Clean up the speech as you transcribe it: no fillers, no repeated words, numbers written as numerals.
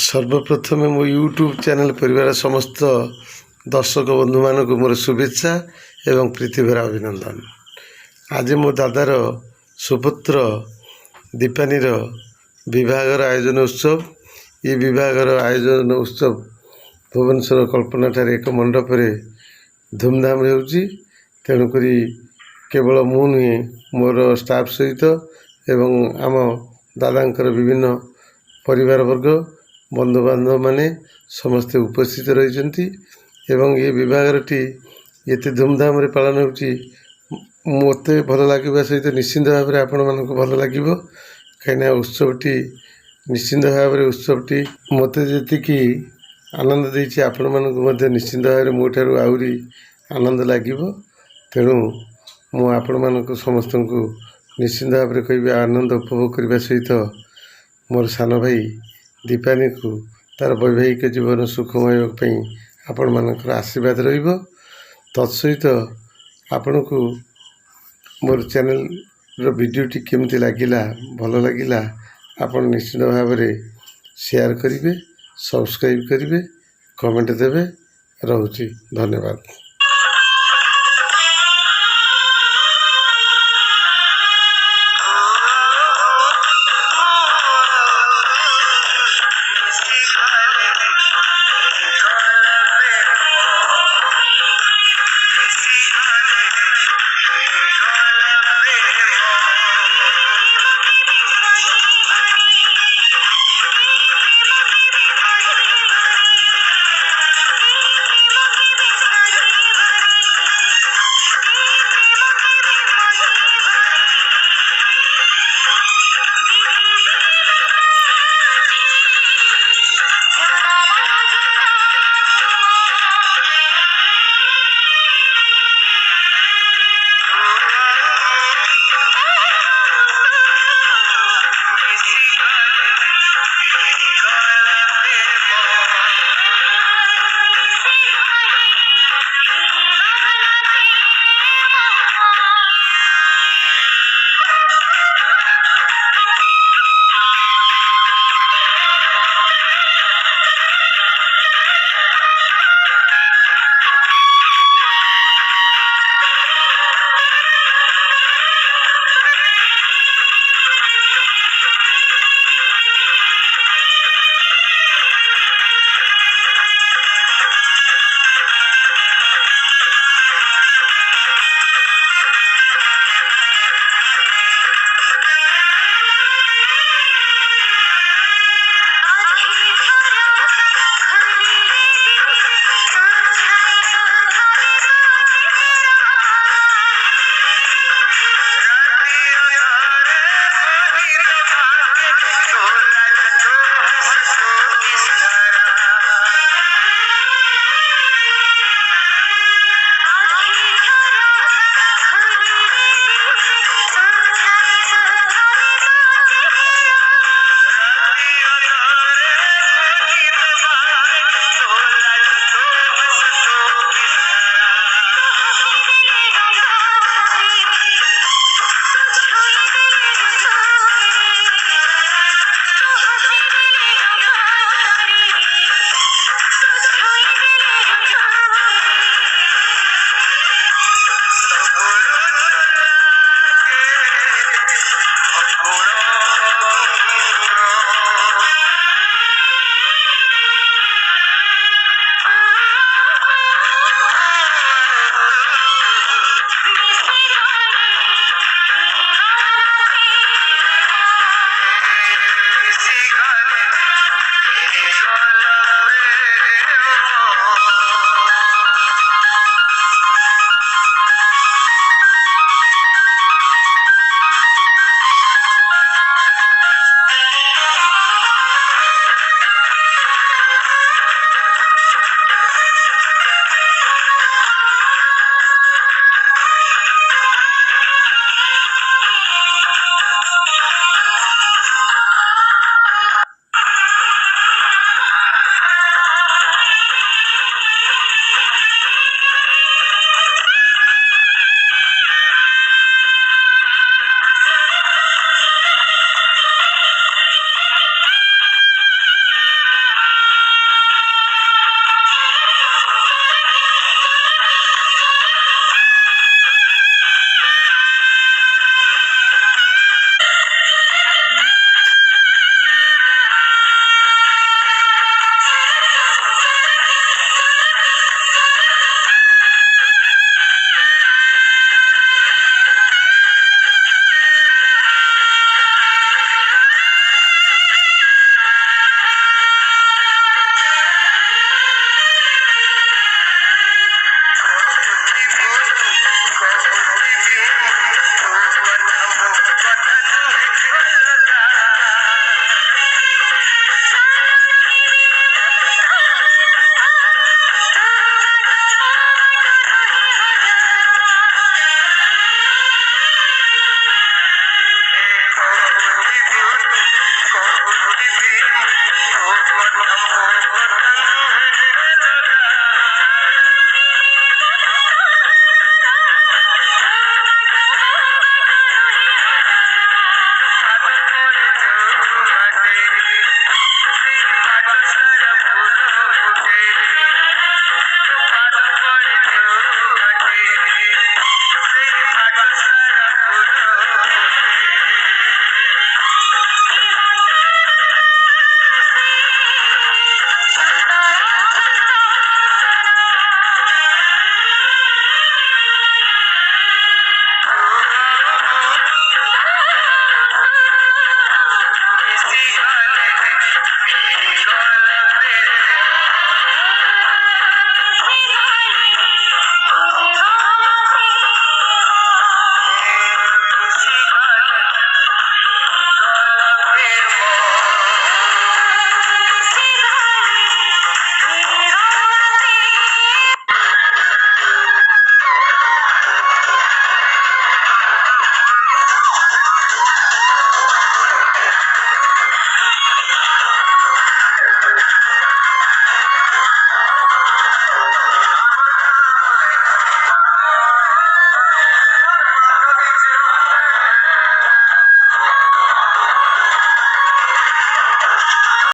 सर्वप्रथमे मो YouTube channel परिवार समस्त दर्शक बंधु मानक मोर शुभेच्छा एवं प्रीतिभरा अभिनंदन। आज मो दादार सुपुत्र दीपानीर विवाहर आयोजन उत्सव। ये विवाहर आयोजन उत्सव भुवनेश्वर कल्पना एक मंडप धूमधाम होउची। तेणुक केवल मु नुहे मोर स्टाफ सहित एवं आम दादांकर विभिन्न परिवार वर्ग बंधुबांधव माने समस्ते उपस्थित रही एवं ये विवाहटी ये धूमधाम पालन होती मत भल लगे सहित निश्चिंत भाव में आपण मानक भल लगे कहीं उत्सवटी निश्चिंत भाव में उत्सवटी मत जी आनंद देती आपण मानक निश्चिंत भाव में मोठार आहरी आनंद लगे। तेणु मु समस्त को निश्चिंत भाव में कह आनंद उपभोग करने सहित मोर सान भाई दीपानी को तार वैवाहिक जीवन सुखमय आपण मानकर आशीर्वाद रहिब। तत्सहित आपण को मोर चैनल वीडियोटी केमती लगिला भल लगिला आपण निश्चित भाव में शेयर करेंगे, सब्सक्राइब करेंगे, कमेंट देवे। रहुची धन्यवाद।